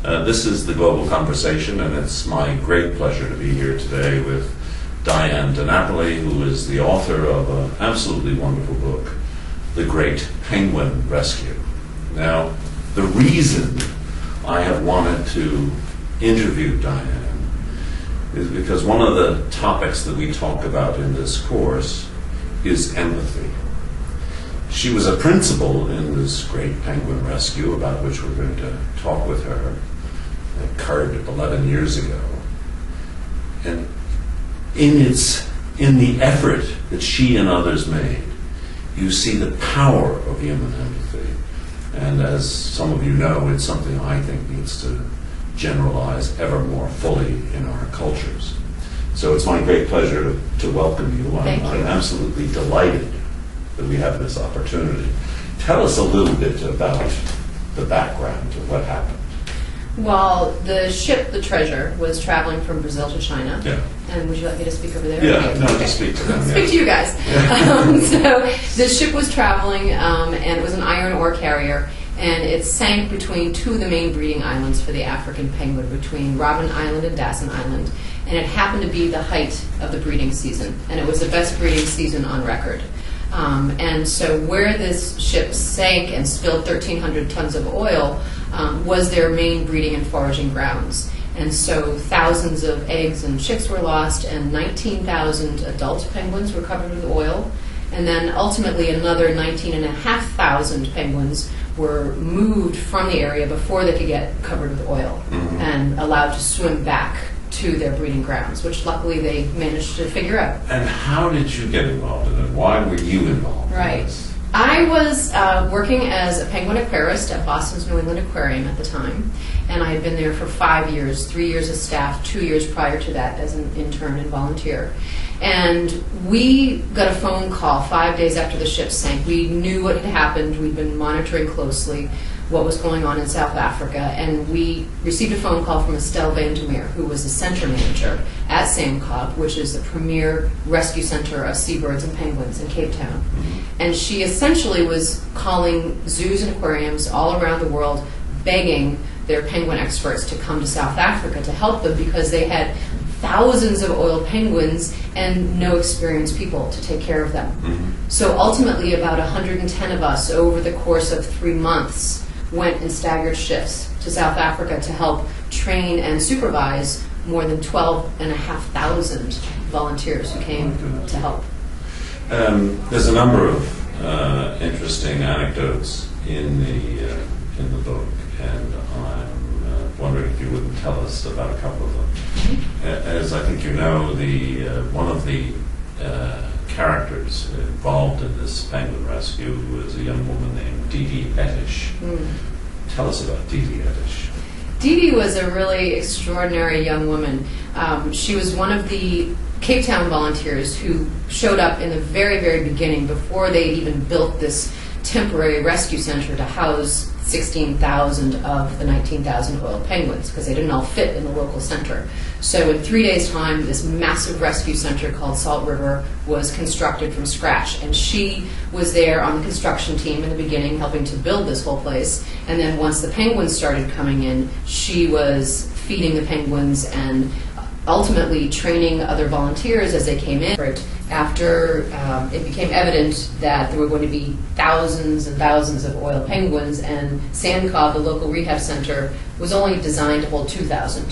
This is The Global Conversation, and it's my great pleasure to be here today with Dyan deNapoli, who is the author of an absolutely wonderful book, The Great Penguin Rescue. Now, the reason I have wanted to interview Dyan is because one of the topics that we talk about in this course is empathy. She was a principal in this Great Penguin Rescue, about which we're going to talk with her. It occurred 11 years ago. And in the effort that she and others made, you see the power of human empathy. And as some of you know, it's something I think needs to generalize ever more fully in our cultures. So it's my great pleasure to welcome you. Thank you. I'm absolutely delighted that we have this opportunity. Tell us a little bit about the background of what happened. Well, the ship, the Treasure, was traveling from Brazil to China. Yeah. And would you like me to speak over there? Yeah, no, just speak to them. Speak to you guys. So the ship was traveling, and it was an iron ore carrier, and it sank between two of the main breeding islands for the African penguin, between Robben Island and Dassen Island. And it happened to be the height of the breeding season, and it was the best breeding season on record. And so where this ship sank and spilled 1,300 tons of oil was their main breeding and foraging grounds. And so thousands of eggs and chicks were lost, and 19,000 adult penguins were covered with oil. And then ultimately another 19,500 penguins were moved from the area before they could get covered with oil and allowed to swim back to their breeding grounds, which luckily they managed to figure out. And how did you get involved in it? Why were you involved in this? I was working as a penguin aquarist at Boston's New England Aquarium at the time, and I had been there for 5 years, 3 years as staff, 2 years prior to that as an intern and volunteer. And we got a phone call 5 days after the ship sank. We knew what had happened. We'd been monitoring closely what was going on in South Africa, and we received a phone call from Estelle van der Meer, who was the center manager at SAMCOB, which is the premier rescue center of seabirds and penguins in Cape Town. And she essentially was calling zoos and aquariums all around the world, begging their penguin experts to come to South Africa to help them, because they had thousands of oil penguins and no experienced people to take care of them. So ultimately about 110 of us over the course of 3 months went in staggered shifts to South Africa to help train and supervise more than 12,500 volunteers who came to help. There's a number of interesting anecdotes in the book, and I'm wondering if you wouldn't tell us about a couple of them. As I think you know, one of the characters involved in this penguin rescue was a young woman named Didi Ettish. Tell us about Didi Ettish. Didi was a really extraordinary young woman. She was one of the Cape Town volunteers who showed up in the very, very beginning, before they even built this temporary rescue center to house 16,000 of the 19,000 oil penguins, because they didn't all fit in the local center. So in 3 days' time, this massive rescue center called Salt River was constructed from scratch. And she was there on the construction team in the beginning, helping to build this whole place. And then once the penguins started coming in, she was feeding the penguins and ultimately training other volunteers as they came in. After it became evident that there were going to be thousands and thousands of oil penguins, and SAMCOB, the local rehab center, was only designed to hold 2,000.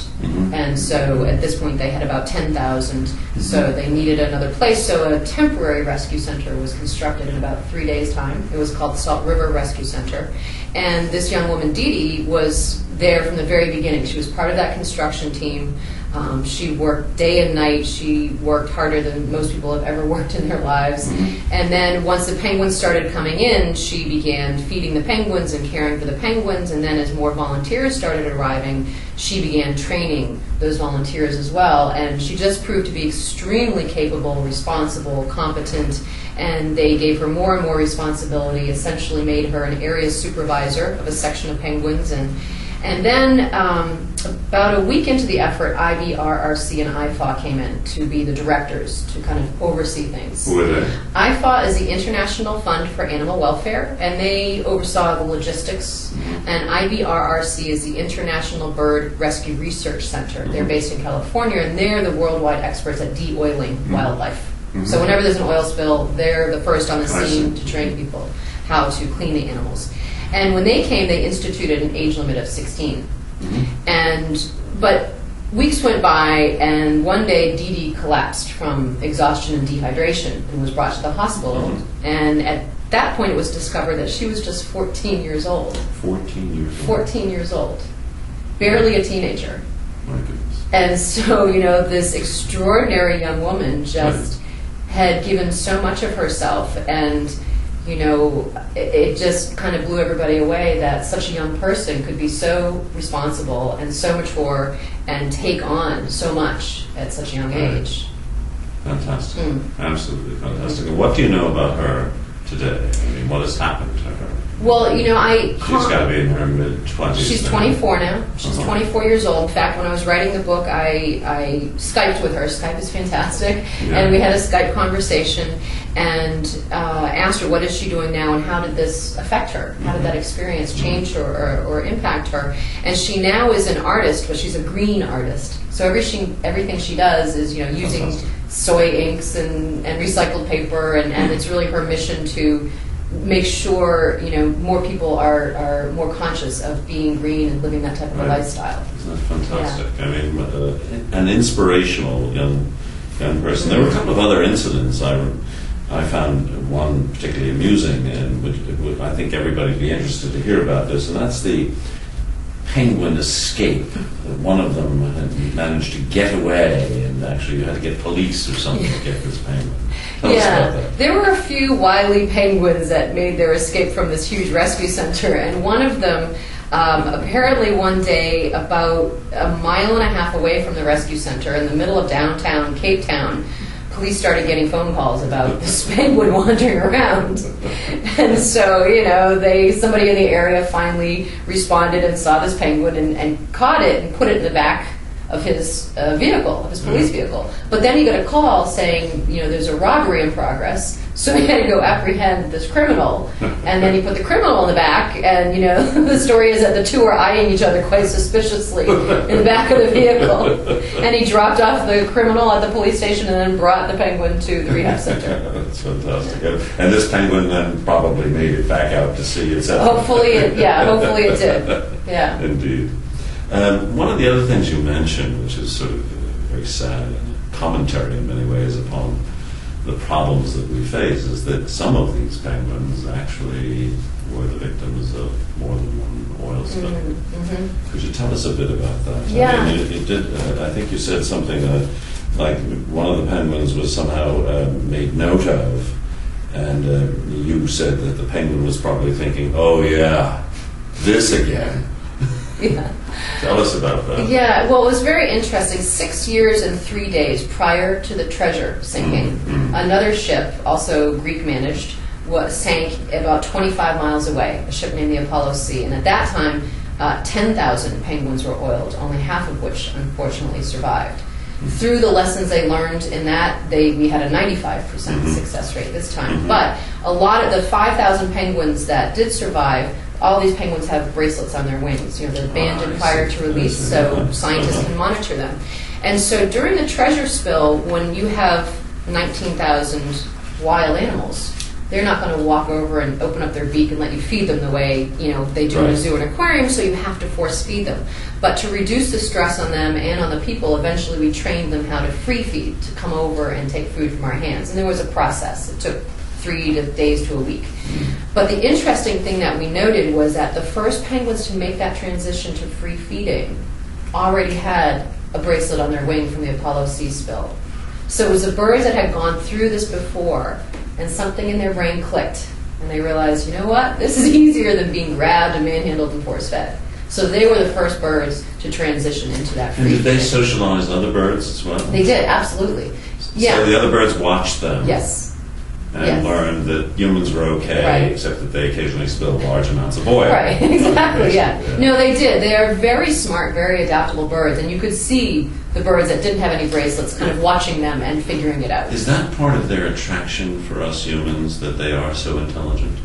And so at this point they had about 10,000, so they needed another place. So a temporary rescue center was constructed in about 3 days' time. It was called Salt River Rescue Center. And this young woman, Didi, was there from the very beginning. She was part of that construction team. She worked day and night. She worked harder than most people have ever worked in their lives. And then once the penguins started coming in, she began feeding the penguins and caring for the penguins. And then as more volunteers started arriving, she began training those volunteers as well. And she just proved to be extremely capable, responsible, competent. And they gave her more and more responsibility, essentially made her an area supervisor of a section of penguins. And And then about a week into the effort, IBRRC and IFAW came in to be the directors to kind of oversee things. Who are they? IFAW is the International Fund for Animal Welfare, and they oversaw the logistics. And IBRRC is the International Bird Rescue Research Center. They're based in California, and they're the worldwide experts at de-oiling wildlife. So whenever there's an oil spill, they're the first on the scene to train people how to clean the animals. And when they came, they instituted an age limit of 16. But weeks went by, and one day Dee Dee collapsed from exhaustion and dehydration and was brought to the hospital. And at that point, it was discovered that she was just 14 years old. 14 years old. 14 years old. Barely a teenager. My goodness. And so, this extraordinary young woman just had given so much of herself, and it just kind of blew everybody away that such a young person could be so responsible and so mature and take on so much at such a young age. Fantastic. Absolutely fantastic. And what do you know about her today? I mean, what has happened to her? Well, She's got to be in her mid-20s. She's 24 now. She's 24 years old. In fact, when I was writing the book, I Skyped with her. Skype is fantastic. And we had a Skype conversation and asked her, what is she doing now and how did this affect her? How did that experience change her or impact her? And she now is an artist, but she's a green artist. So everything she does is, using soy inks and recycled paper, and it's really her mission to make sure more people are more conscious of being green and living that type of a lifestyle. Isn't that fantastic? Yeah. I mean, an inspirational young person. There were a couple of other incidents. I found one particularly amusing, and which I think everybody would be interested to hear about this, and that's the penguin escape. One of them had managed to get away, and actually you had to get police or something to get this penguin. Tell us about that. There were a few wily penguins that made their escape from this huge rescue center, and one of them, apparently one day, about a mile and a half away from the rescue center, in the middle of downtown Cape Town, police started getting phone calls about this penguin wandering around. And so, somebody in the area finally responded and saw this penguin and caught it and put it in the back of his vehicle, of his police vehicle. But then he got a call saying, there's a robbery in progress. So he had to go apprehend this criminal. And then he put the criminal in the back. And, the story is that the two were eyeing each other quite suspiciously in the back of the vehicle. And he dropped off the criminal at the police station and then brought the penguin to the rehab center. That's fantastic. And this penguin then probably made it back out to sea itself. Hopefully it did. Yeah. Indeed. One of the other things you mentioned, which is sort of very sad and a commentary in many ways upon the problems that we face, is that some of these penguins actually were the victims of more than one oil spill. Could you tell us a bit about that? Yeah. I mean, it did. I think you said something like one of the penguins was somehow made note of, and you said that the penguin was probably thinking, "Oh yeah, this again." Yeah. Tell us about that. Yeah, well, it was very interesting. 6 years and 3 days prior to the Treasure sinking, another ship, also Greek managed, sank about 25 miles away, a ship named the Apollo C. And at that time, 10,000 penguins were oiled, only half of which unfortunately survived. Through the lessons they learned in that, we had a 95% success rate this time. But a lot of the 5,000 penguins that did survive, all these penguins have bracelets on their wings. They're banded prior to release, so scientists can monitor them. And so during the Treasure spill, when you have 19,000 wild animals, they're not going to walk over and open up their beak and let you feed them the way they do in a zoo and aquarium, so you have to force feed them. But to reduce the stress on them and on the people, eventually we trained them how to free feed, to come over and take food from our hands. And there was a process. It took 3 days to a week. But the interesting thing that we noted was that the first penguins to make that transition to free feeding already had a bracelet on their wing from the Apollo C spill. So it was the birds that had gone through this before, and something in their brain clicked, and they realized, you know what, this is easier than being grabbed and manhandled and force-fed. So they were the first birds to transition into that free And did they feeding. socialize other birds as well? They did, absolutely. Yeah. So the other birds watched them? Yes. and Yes. learned that humans were okay, Right. except that they occasionally spill large amounts of oil. Right, exactly, yeah. Yeah. No, they did. They are very smart, very adaptable birds, and you could see the birds that didn't have any bracelets kind of watching them and figuring it out. Is that part of their attraction for us humans, that they are so intelligent?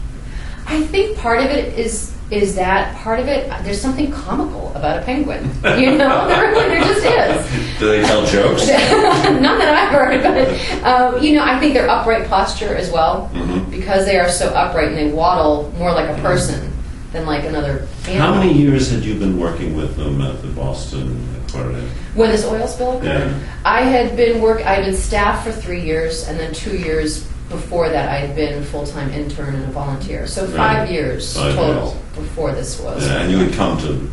I think part of it is that part of it, there's something comical about a penguin. You know, there just is. Do they tell jokes? None that I've heard, but you know, I think their upright posture as well, Mhm. because they are so upright and they waddle more like a person than like another animal. How many years had you been working with them at the Boston Aquarium? When this oil spill occurred, Yeah. I had been staff for 3 years, and then 2 years before that I had been a full-time intern and a volunteer. So 5 Right. years 5 total years. before this was. Yeah, and you had come to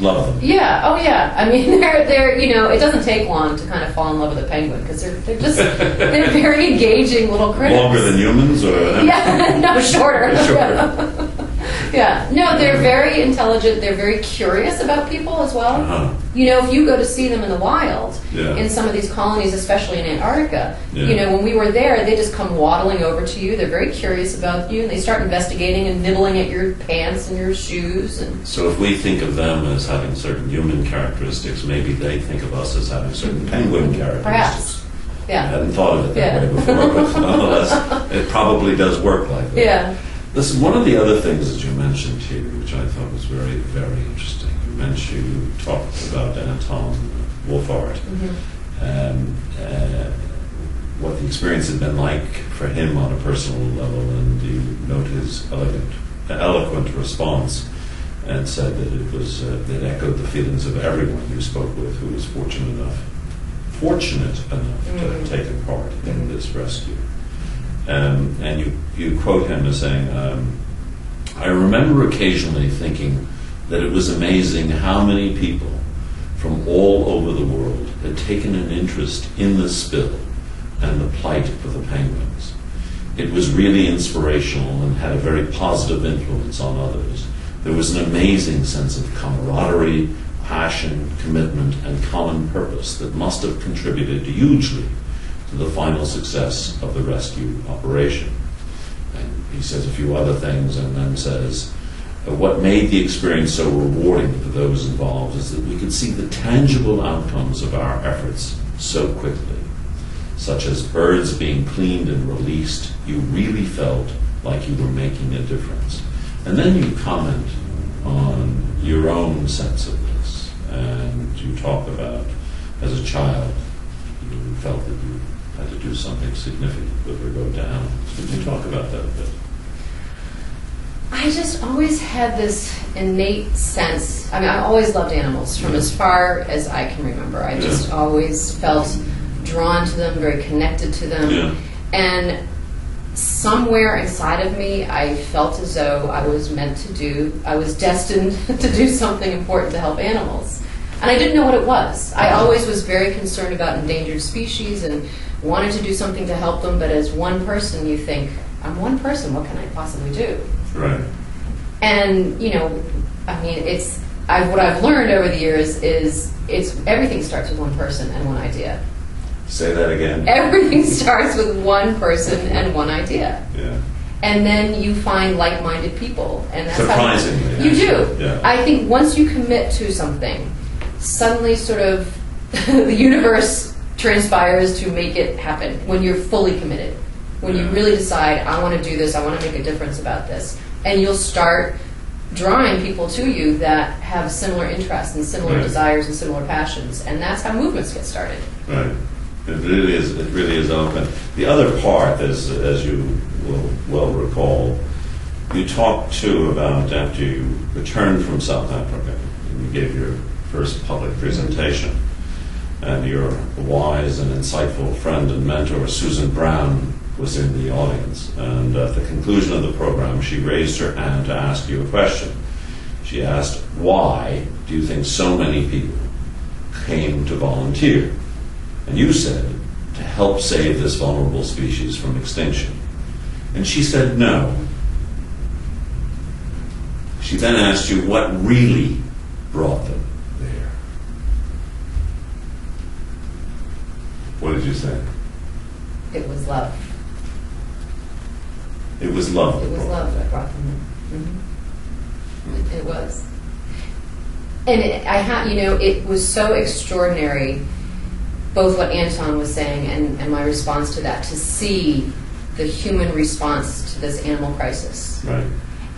love them. Yeah. Oh, yeah. I mean, they're you know, it doesn't take long to kind of fall in love with a penguin because they're just they're very engaging little critters. Longer than humans, or Yeah. No, shorter. Shorter. Yeah. No, they're very intelligent. They're very curious about people as well. Uh-huh. You know, if you go to see them in the wild, Yeah. in some of these colonies, especially in Antarctica, Yeah. you know, when we were there, they just come waddling over to you. They're very curious about you, and they start investigating and nibbling at your pants and your shoes. And So if we think of them as having certain human characteristics, maybe they think of us as having certain penguin characteristics. perhaps, I yeah, hadn't thought of it that Yeah. way before, but nonetheless, it probably does work like that. yeah, Listen, one of the other things that you mentioned here, which I thought was very, very interesting, you talked about Anton Wolfart, and what the experience had been like for him on a personal level, and you note his eloquent response, and said that it echoed the feelings of everyone you spoke with who was fortunate enough to have taken part in this rescue. And you quote him as saying, I remember occasionally thinking that it was amazing how many people from all over the world had taken an interest in the spill and the plight of the penguins. It was really inspirational and had a very positive influence on others. There was an amazing sense of camaraderie, passion, commitment, and common purpose that must have contributed hugely to the final success of the rescue operation. And he says a few other things, and then says, what made the experience so rewarding for those involved is that we could see the tangible outcomes of our efforts so quickly, such as birds being cleaned and released. You really felt like you were making a difference. And then you comment on your own sense of this, and you talk about, as a child, you felt that you had to do something significant with her go down. Could you talk about that a bit? I just always had this innate sense. I mean, I always loved animals from as far as I can remember. I just always felt drawn to them, very connected to them. Yeah. And somewhere inside of me, I felt as though I was destined to do something important to help animals. And I didn't know what it was. I always was very concerned about endangered species and wanted to do something to help them, but as one person, you think, I'm one person, what can I possibly do? Right. And, you know, I mean, what I've learned over the years is everything starts with one person and one idea. Say that again. Everything starts with one person and one idea. Yeah. And then you find like-minded people. And that's Surprisingly, how you do. Yeah. I think once you commit to something, suddenly sort of the universe transpires to make it happen when you're fully committed. When you really decide, I want to do this, I want to make a difference about this. And you'll start drawing people to you that have similar interests and similar desires and similar passions. And that's how movements get started. Right. It really is eloquent. The other part, as you will well recall, you talked too about after you returned from South Africa, and you gave your first public presentation, and your wise and insightful friend and mentor, Susan Brown, was in the audience. And at the conclusion of the program, she raised her hand to ask you a question. She asked, why do you think so many people came to volunteer? And you said, to help save this vulnerable species from extinction. And she said, no. She then asked you what really brought them there. What did you say? It was love. It was love. It was love that brought them in. It was. And it was so extraordinary, both what Anton was saying and my response to that, to see the human response to this animal crisis. Right.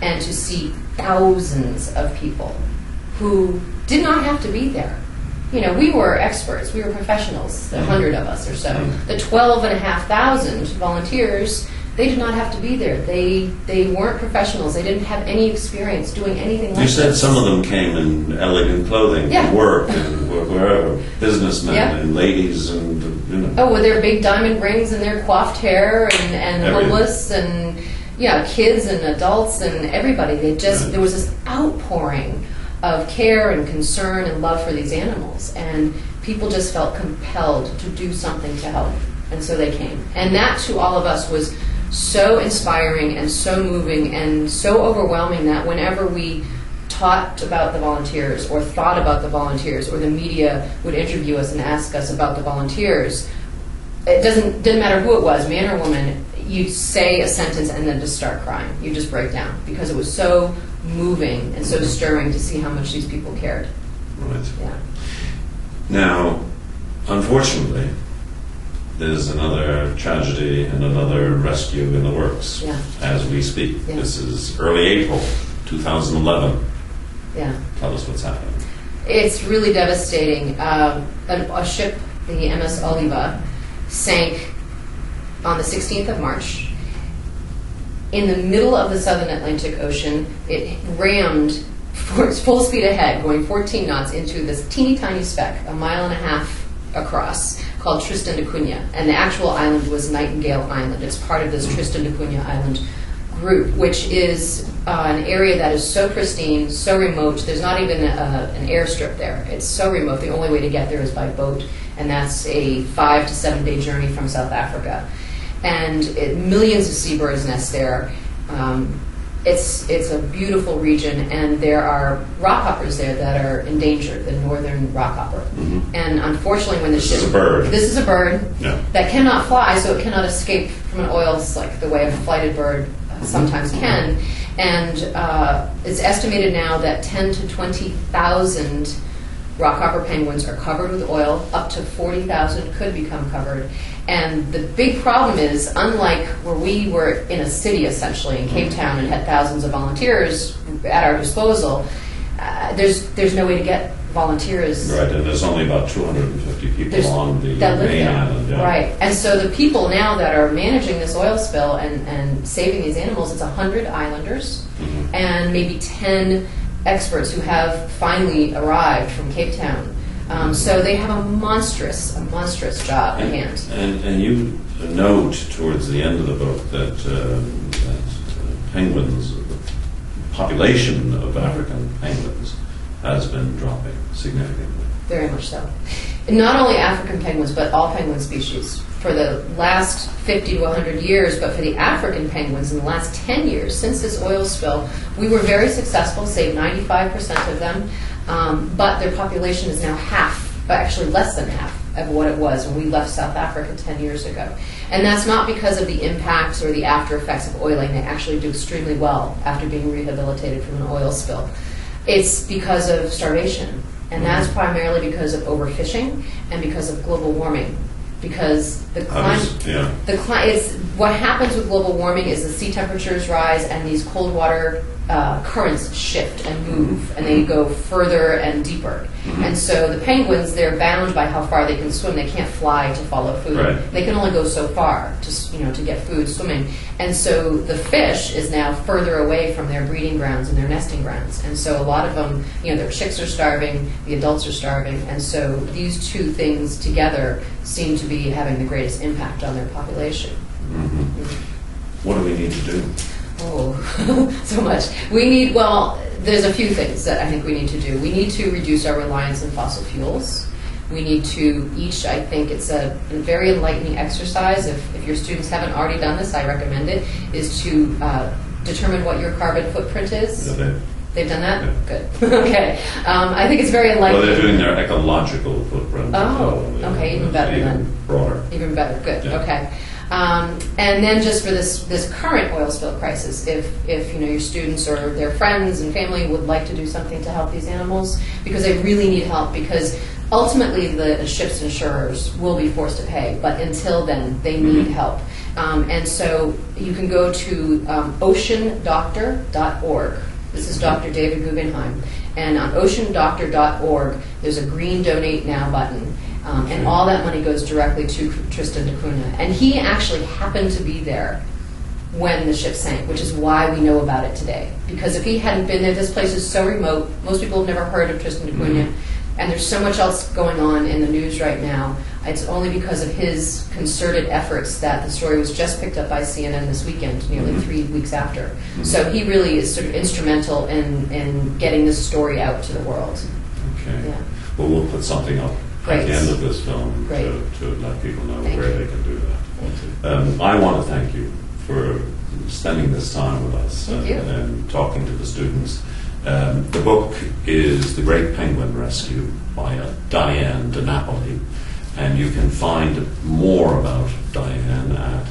And to see thousands of people who did not have to be there. We were experts, we were professionals, the 100 of us or so. The 12,500 volunteers, they did not have to be there. They weren't professionals. They didn't have any experience doing anything like this. You said some of them came in elegant clothing to work, and wherever, businessmen and ladies, and Oh, with their big diamond rings and their coiffed hair, and homeless, and kids and adults and everybody. There was this outpouring of care and concern and love for these animals, and people just felt compelled to do something to help, and so they came. And that, to all of us, was so inspiring and so moving and so overwhelming that whenever we talked about the volunteers or thought about the volunteers, or the media would interview us and ask us about the volunteers, it didn't matter who it was, man or woman, you'd say a sentence and then just start crying. You'd just break down, because it was so moving and so stirring to see how much these people cared. Right. Yeah. Now, unfortunately, there's another tragedy and another rescue in the works as we speak. Yeah. This is early April 2011. Yeah. Tell us what's happening. It's really devastating. A ship, the MS Oliva, sank on the 16th of March. In the middle of the southern Atlantic Ocean, it rammed full speed ahead, going 14 knots, into this teeny tiny speck, a mile and a half across, called Tristan da Cunha. And the actual island was Nightingale Island. It's part of this Tristan da Cunha Island group, which is an area that is so pristine, so remote. There's not even an airstrip there. It's so remote. The only way to get there is by boat, and that's a 5 to 7 day journey from South Africa. And millions of seabirds nest there. It's a beautiful region, and there are rockhoppers there that are endangered, the northern rockhopper. And unfortunately, when This is a bird that cannot fly, so it cannot escape from an oil, like the way a flighted bird sometimes can. And it's estimated now that 10 to 20,000 rockhopper penguins are covered with oil. Up to 40,000 could become covered. And the big problem is, unlike where we were in a city, essentially, in Cape Town, and had thousands of volunteers at our disposal, there's no way to get volunteers. Right, and there's only about 250 people on the main island. Yeah. Right, and so the people now that are managing this oil spill and saving these animals, it's 100 islanders and maybe 10 experts who have finally arrived from Cape Town. So they have a monstrous job at hand. And you note towards the end of the book that penguins, the population of African penguins, has been dropping significantly. Very much so. And not only African penguins, but all penguin species. For the last 50 to 100 years, but for the African penguins in the last 10 years, since this oil spill, we were very successful, saved 95% of them, but their population is now half, but actually less than half of what it was when we left South Africa 10 years ago. And that's not because of the impacts or the after effects of oiling. They actually do extremely well after being rehabilitated from an oil spill. It's because of starvation, and that's primarily because of overfishing and because of global warming. Because the climate, what happens with global warming is the sea temperatures rise and these cold water currents shift and move, and they go further and deeper. And so the penguins, they're bound by how far they can swim. They can't fly to follow food. Right. They can only go so far to get food swimming. And so the fish is now further away from their breeding grounds and their nesting grounds. And so a lot of them, their chicks are starving, the adults are starving, and so these two things together seem to be having the greatest impact on their population. What do we need to do? Oh, so much. There's a few things that I think we need to do. We need to reduce our reliance on fossil fuels. We need to I think it's a very enlightening exercise. If your students haven't already done this, I recommend it, is to determine what your carbon footprint is. They've done that? Yeah. Good. Okay. I think it's very enlightening. Well, they're doing their ecological footprint. Oh, okay, even better then. Broader. Even better, good, Yeah. okay. And then just for this current oil spill crisis, if your students or their friends and family would like to do something to help these animals, because they really need help, because ultimately the ship's insurers will be forced to pay, but until then they need help. And so you can go to oceandoctor.org. This is Dr. David Guggenheim. And on oceandoctor.org, there's a green Donate Now button. And all that money goes directly to Tristan da Cunha. And he actually happened to be there when the ship sank, which is why we know about it today. Because if he hadn't been there, this place is so remote. Most people have never heard of Tristan da Cunha. And there's so much else going on in the news right now. It's only because of his concerted efforts that the story was just picked up by CNN this weekend, nearly 3 weeks after. So he really is sort of instrumental in getting this story out to the world. Okay. Yeah. Well, we'll put something up at the end of this film to let people know where they can do that. I want to thank you for spending this time with us and talking to the students. The book is The Great Penguin Rescue by Dyan deNapoli, and you can find more about Dyan at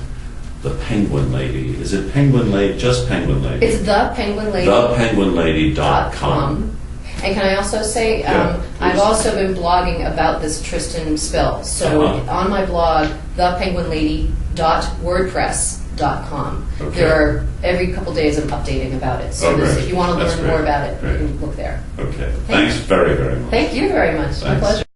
The Penguin Lady. Is it Penguin Lady? Just Penguin Lady? It's The Penguin Lady. ThePenguinLady.com. And can I also say, I've also been blogging about this Tristan spill. So on my blog, thepenguinlady.wordpress.com. Okay. There are, every couple days I'm updating about it. So if you want to learn more about it, you can look there. Okay. Thanks very, very much. Thank you very much. My pleasure.